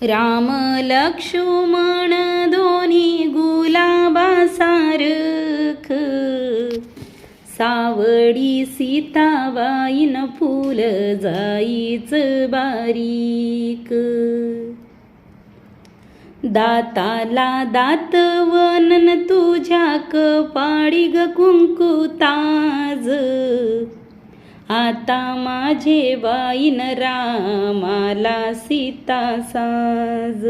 राम लक्ष्मण दोन्ही गुलाबासारख, सावडी सीताबाईन फुल जाईच बारीक. दाताला दात वनन तुझ्या कपाळी ग कुंकू ताज, आता माझे बाईन रामाला सीता साज.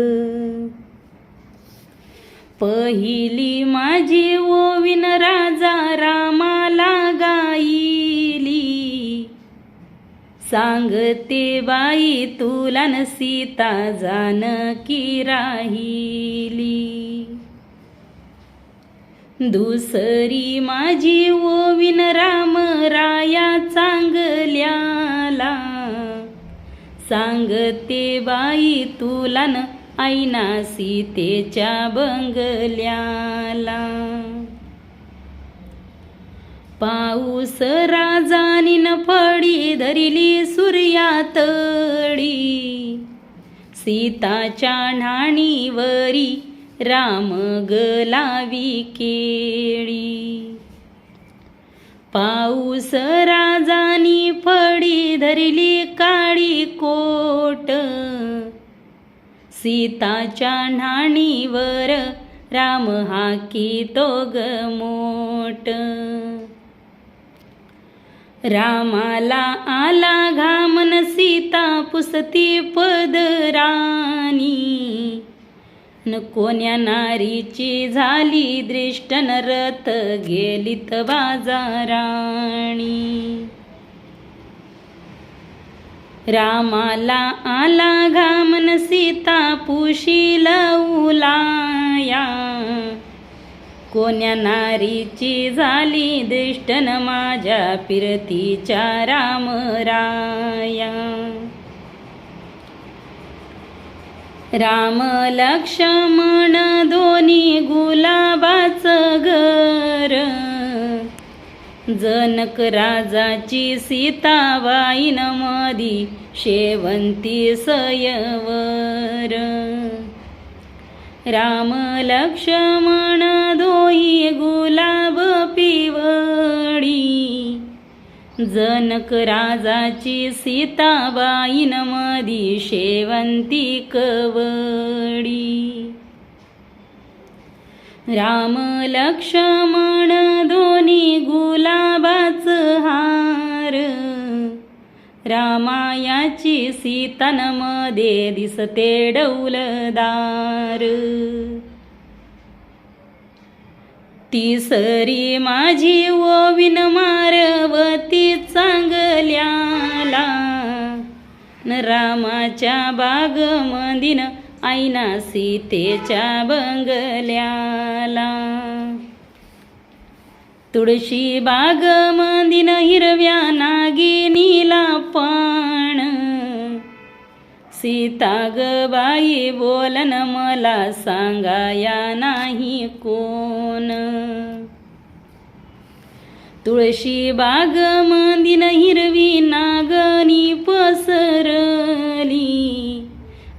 पहिली माझी ओवीन राजा रामाला गाईली, सांगते बाई तुला न सीता जानकी राहिली. दुसरी माझी ओवीन राम राया चांगल्याला, सांगते बाई तुला न ऐना सीतेच्या बंगल्याला. पाऊस राजानी न फडी धरिली सूर्यातळी, सीताच्या न्हाणीवरी राम गलावी केळी. पाऊस राजानी फडी धरिली काळी कोट, सीताच्या न्हाणीवर राम हाकीतो ग मोठ. रामाला आला घामन सीता पुसती पदरानी, न कोण्या नारीची झाली दृष्ट न रथ गेलीत बाजाराणी. रामाला आला घामन सीता पुशील उलाया, कोण्या नारीची झाली दृष्ट न माझ्या फिरतीच्या रामराया. राम लक्ष्मण दोन्ही गुलाबाचं घर, जनक राजाची सीताबाईन मधी शेवंती सयवर. राम लक्ष्मण दोही गुलाब पिवळी, जनक राजाची सीताबाईन मधी शेवंती कवडी. राम लक्ष्मण दोन्ही गुलाबाचं हार, रामायाची सीतन मध्ये दिसते डौलदार. तिसरी माझी ओवीन मारवती चांगल्याला, न रामाच्या बाग मंदिन ऐना सीतेच्या बंगल्याला. तुळशी बाग मंदिन हिरव्या नागिनीला पाण, सीता ग बाई बोलन मला सांगाया नाही कोण. तुळशी बाग मंदिन हिरवी नागनी पसरली,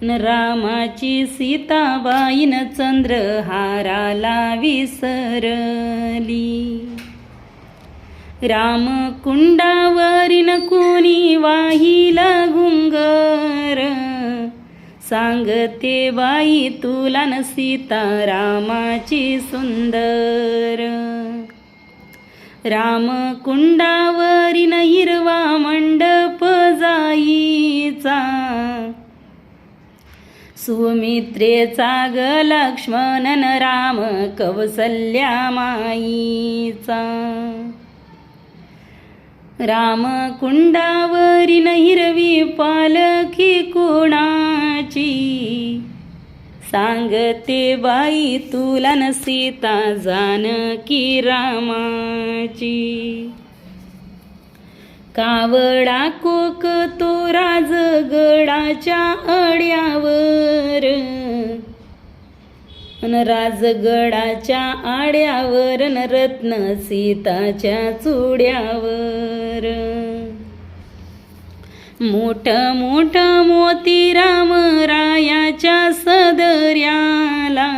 न रामाची सीताबाईन चंद्रहाराला विसरली. राम कुंडावरीन कोणी वाहिला घुंगर, सांगते बाई तुला न सीता रामाची सुंदर. राम कुंडावरीन हिरवा मंडप जाईचा, सुमित्रेचा ग लक्ष्मणन राम कौसल्या माईचा. राम कुंडावरीन हिरवी पालखी कोणाची, सांगते बाई तुला न सीता जानकी रामाची. कावडा कोक तो राजगडाच्या अड्यावर, अन राजगडाच्या आड्यावर न रत्न सीताच्या चुड्यावर. मोठ मोठ मोती राम रायाच्या सदर्याला,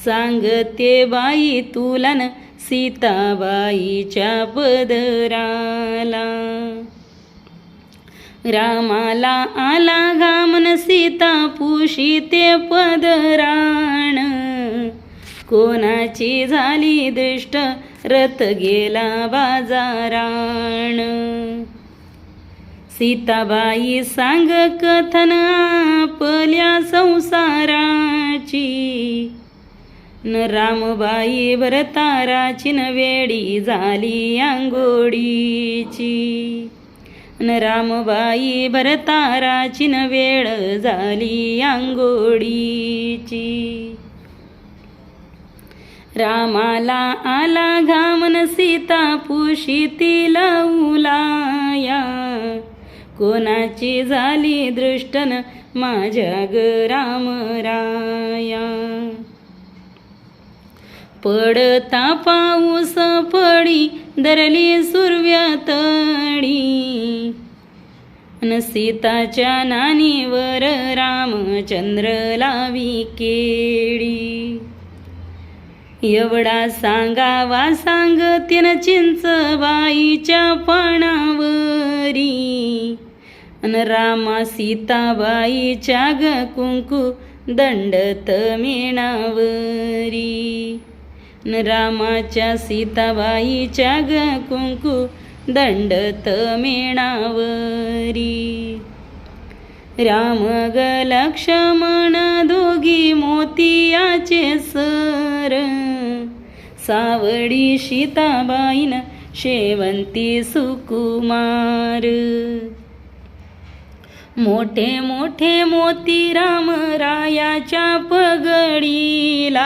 सांगते बाई तुला न सीताबाईच्या पदराला. रामाला आला घामन सीता पुशीते पदराण, कोणाची झाली दृष्ट रथ गेला बाजाराण. सीताबाई सांग कथन आपल्या संसाराची, न रामबाई भरताराची न वेडी झाली आंघोळीची. न रामबाई भरताराची न वेळ झाली आंघोळीची. रामाला आला घामन सीता पुशीतील उलाया, कोणाची झाली दृष्टन माझ्या ग रामराया. पडता पाऊस पडी धरली सुरव्यातडी, न सीताच्या नानीवर रामचंद्र लावी केळी. एवढा सांगावा सांगतीन चिंचबाईच्या पानावरी, अन रामा सीताबाईच्या ग कुंकू दंडत मेणावरी. न रामाच्या सीताबाईच्या ग कुंकू दंडत मेणावरी. राम ग लक्ष्मण दोघी मोतियाचे सर, सावडी सीताबाईन शेवंती सुकुमार. मोठे मोठे मोती राम रायाच्या पगडीला,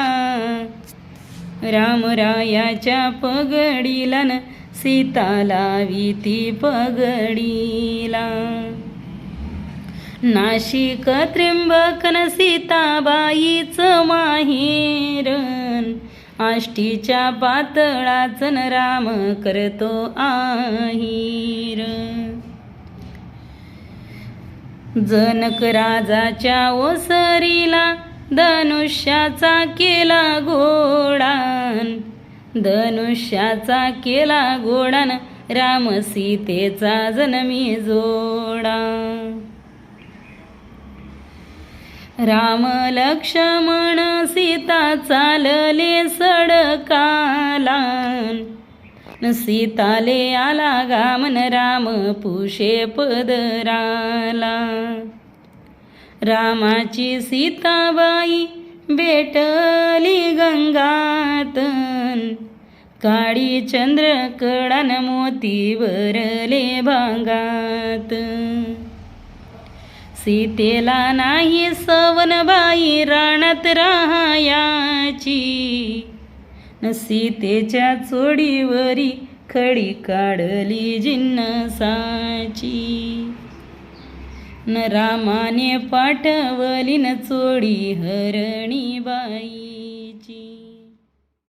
रामरायाच्या पगडीला न सीता लावी ती पगडीला. नाशिक त्र्यंबकन सीताबाईचं माहेरन, आष्टीच्या पातळाचन राम करतो आहेर. जनक राजाच्या ओसरीला धनुष्याचा केला घोडान, धनुष्याचा केला घोडान राम सीतेचा जन्मी जोडा. राम लक्ष्मण सीता चालले सडकाला, सीताले आला घामन राम पुशे पदराला. रामाची सीताबाई भेटली गंगातन, काळी चंद्रकडान मोती भरले भांगात. सीतेला नाही सवनबाई रानात राहायाची, न सीतेच्या चोडीवरी खडी काढली जिन्नसाची. न रामाने पाठवली न चोडी हरणी बाईची.